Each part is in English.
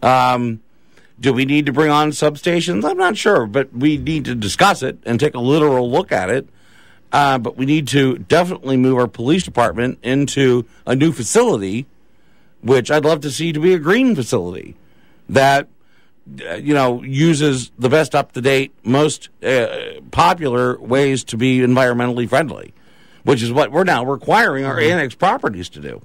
Do we need to bring on substations? I'm not sure, but we need to discuss it and take a literal look at it. But we need to definitely move our police department into a new facility, which I'd love to see to be a green facility that, uses the best up-to-date, most popular ways to be environmentally friendly, which is what we're now requiring our annexed properties to do.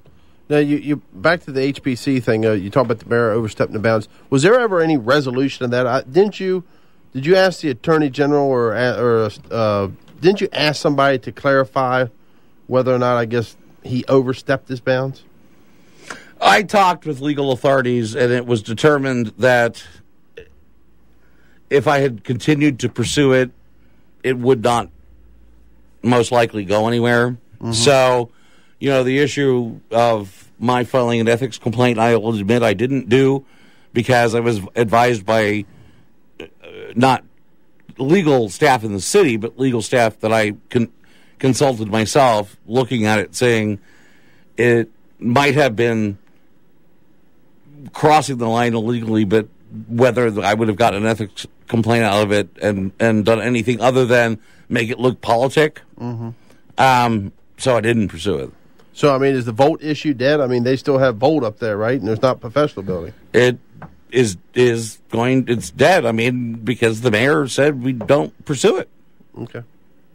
Now, you back to the HBC thing. You talk about the mayor overstepping the bounds. Was there ever any resolution of that? Did you ask the attorney general or didn't you ask somebody to clarify whether or not, I guess, he overstepped his bounds? I talked with legal authorities, and it was determined that if I had continued to pursue it, it would not most likely go anywhere. Mm-hmm. So, the issue of my filing an ethics complaint, I will admit I didn't do because I was advised by not legal staff in the city, but legal staff that I consulted myself, looking at it, saying it might have been crossing the line illegally, but whether I would have gotten an ethics complaint out of it and done anything other than make it look politic. Mm-hmm. So I didn't pursue it. So, is the Volt issue dead? They still have Volt up there, right? And there's not professional building. It it's dead. Because the mayor said we don't pursue it. Okay.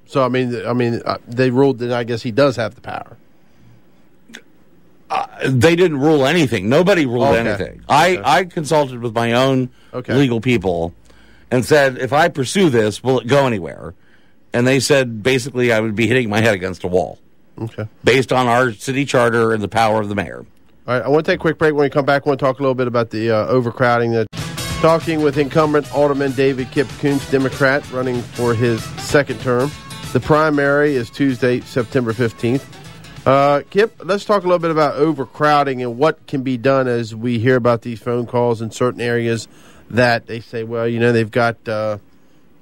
So, they ruled that I guess he does have the power. They didn't rule anything. Nobody ruled anything. I consulted with my own legal people and said, if I pursue this, will it go anywhere? And they said, basically, I would be hitting my head against a wall. Okay. Based on our city charter and the power of the mayor. All right, I want to take a quick break. When we come back, I want to talk a little bit about the overcrowding. Talking with incumbent Alderman David Kip Koontz, Democrat, running for his second term. The primary is Tuesday, September 15th. Kip, let's talk a little bit about overcrowding and what can be done as we hear about these phone calls in certain areas that they say, well, they've got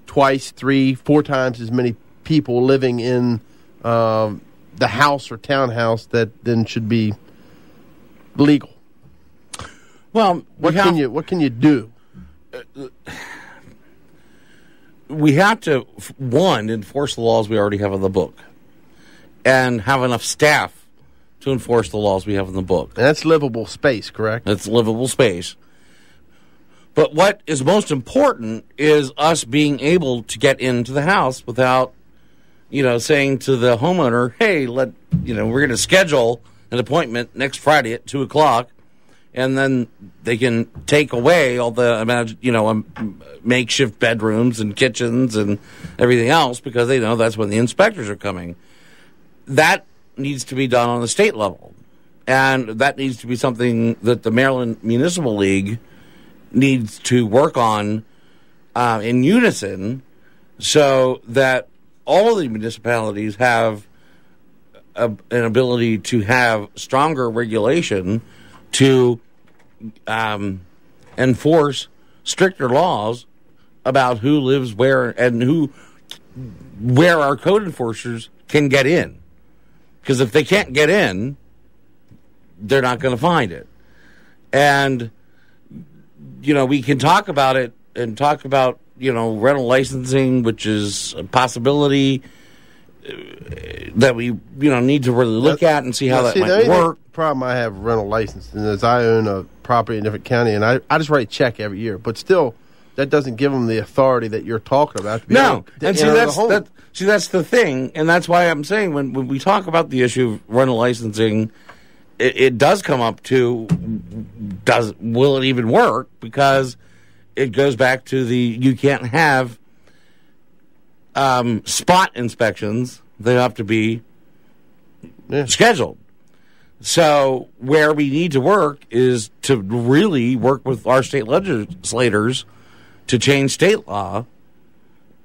twice, 3, 4 times as many people living in the house or townhouse that then should be legal. Well, what can you do? We have to, one, enforce the laws we already have in the book and have enough staff to enforce the laws we have in the book. And that's livable space, correct? That's livable space. But what is most important is us being able to get into the house without, saying to the homeowner, hey, we're going to schedule an appointment next Friday at 2:00, and then they can take away all the, makeshift bedrooms and kitchens and everything else because they know that's when the inspectors are coming. That needs to be done on the state level. And that needs to be something that the Maryland Municipal League needs to work on in unison so that all of the municipalities have an ability to have stronger regulation to enforce stricter laws about who lives where and where our code enforcers can get in. Because if they can't get in, they're not going to find it. And, we can talk about it and talk about, rental licensing, which is a possibility that we, need to really look at and see how that might work. The problem I have with rental licensing is I own a property in a different county, and I just write a check every year. But still, that doesn't give them the authority that you're talking about. No, and that's the thing, and that's why I'm saying when we talk about the issue of rental licensing, it does come up to will it even work? Because it goes back to you can't have spot inspections. They have to be scheduled. So where we need to work is to really work with our state legislators to change state law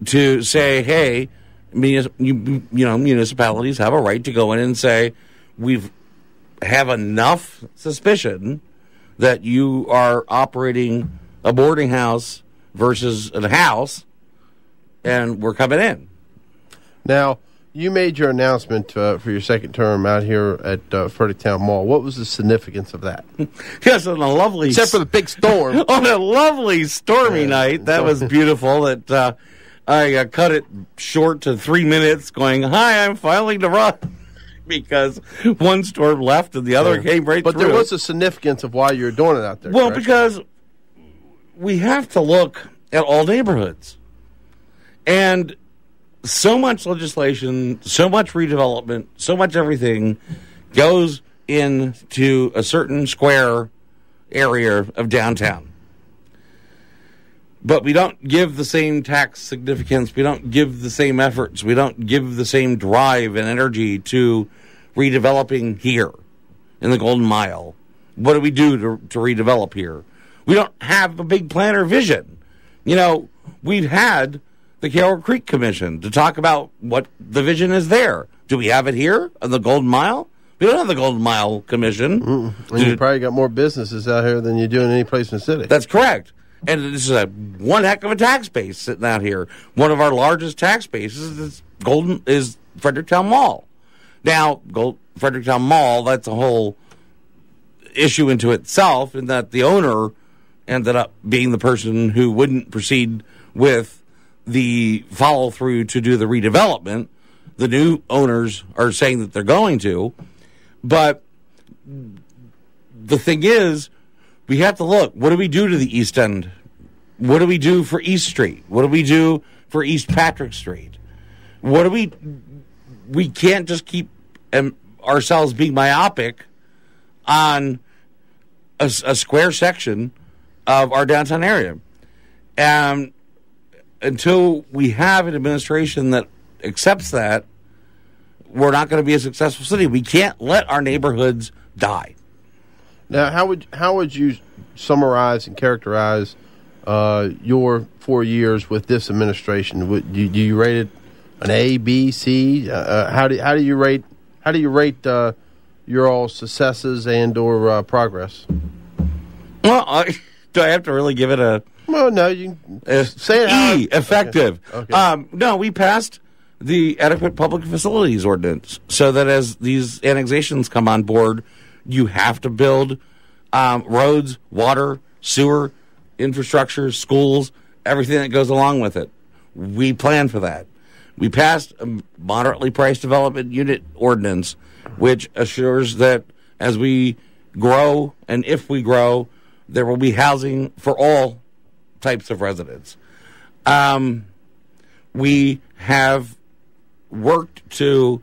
to say, hey, municipalities have a right to go in and say, we have enough suspicion that you are operating a boarding house versus a house, and we're coming in. Now, You made your announcement for your second term out here at Fredericktown Mall. What was the significance of that? Yes, on a lovely... Except for the big storm. On a lovely stormy night. That was beautiful. That I cut it short to 3 minutes going, hi, I'm filing to run. Because one storm left and the other came right through. But there was a significance of why you were doing it out there, well, correct? Because we have to look at all neighborhoods. And so much legislation, so much redevelopment, so much everything goes into a certain square area of downtown. But we don't give the same tax significance. We don't give the same efforts. We don't give the same drive and energy to redeveloping here in the Golden Mile. What do we do to redevelop here? We don't have a big plan or vision. You know, we've had the Carroll Creek Commission to talk about what the vision is there. Do we have it here on the Golden Mile? We don't have the Golden Mile Commission. And you probably got more businesses out here than you do in any place in the city. That's correct. And this is one heck of a tax base sitting out here. One of our largest tax bases is Fredericktown Mall. Now, Fredericktown Mall, that's a whole issue into itself, in that the owner ended up being the person who wouldn't proceed with the follow-through to do the redevelopment. The new owners are saying that they're going to. But the thing is, we have to look. What do we do to the East End? What do we do for East Street? What do we do for East Patrick Street? We can't just keep ourselves being myopic on a square section of our downtown area. And until we have an administration that accepts that, we're not going to be a successful city. We can't let our neighborhoods die. Now, how would you summarize and characterize your 4 years with this administration? Do you rate it an A, B, C? How do you rate your all successes and or progress? Well, do I have to really give it a? Well, no, you say it. E, effective. Okay. No, we passed the Adequate Public Facilities Ordinance, so that as these annexations come on board, you have to build roads, water, sewer, infrastructure, schools, everything that goes along with it. We plan for that. We passed a moderately priced development unit ordinance, which assures that as we grow, and if we grow, there will be housing for all types of residents. We have worked to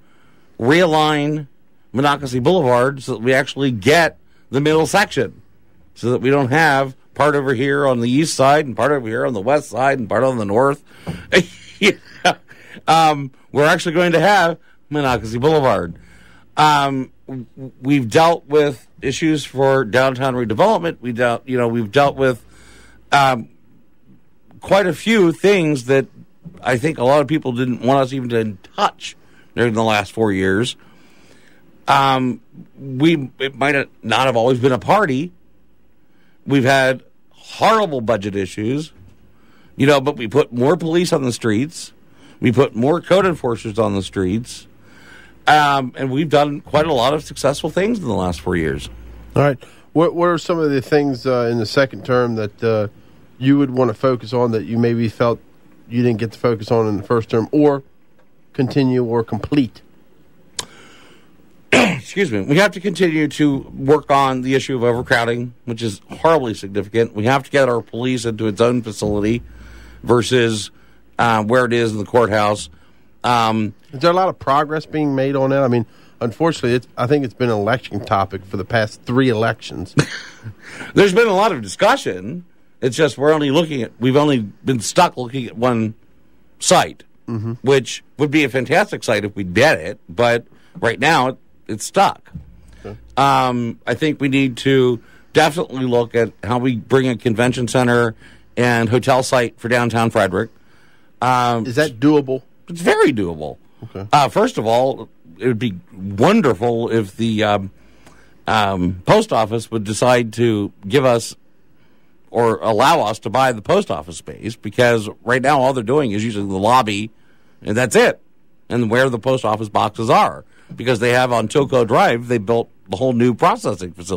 realign Monocacy Boulevard so that we actually get the middle section, so that we don't have part over here on the east side and part over here on the west side and part on the north. We're actually going to have Monocacy Boulevard. We've dealt with issues for downtown redevelopment. We've dealt with quite a few things that I think a lot of people didn't want us even to touch during the last 4 years. It might not have always been a party. We've had horrible budget issues, but we put more police on the streets. We put more code enforcers on the streets. And we've done quite a lot of successful things in the last 4 years. All right. What are some of the things in the second term that you would want to focus on that you maybe felt you didn't get to focus on in the first term, or continue or complete? Excuse me. We have to continue to work on the issue of overcrowding, which is horribly significant. We have to get our police into its own facility versus where it is in the courthouse. Is there a lot of progress being made on that? I mean, unfortunately, I think it's been an election topic for the past 3 elections. There's been a lot of discussion. It's just we've only been stuck looking at one site, which would be a fantastic site if we did it, but right now it's stuck. Okay. I think we need to definitely look at how we bring a convention center and hotel site for downtown Frederick. Is that doable? It's very doable. Okay. First of all, it would be wonderful if the post office would decide to give us or allow us to buy the post office space, because right now all they're doing is using the lobby, and that's it. and where the post office boxes are, because they have on Toco Drive, they built the whole new processing facility.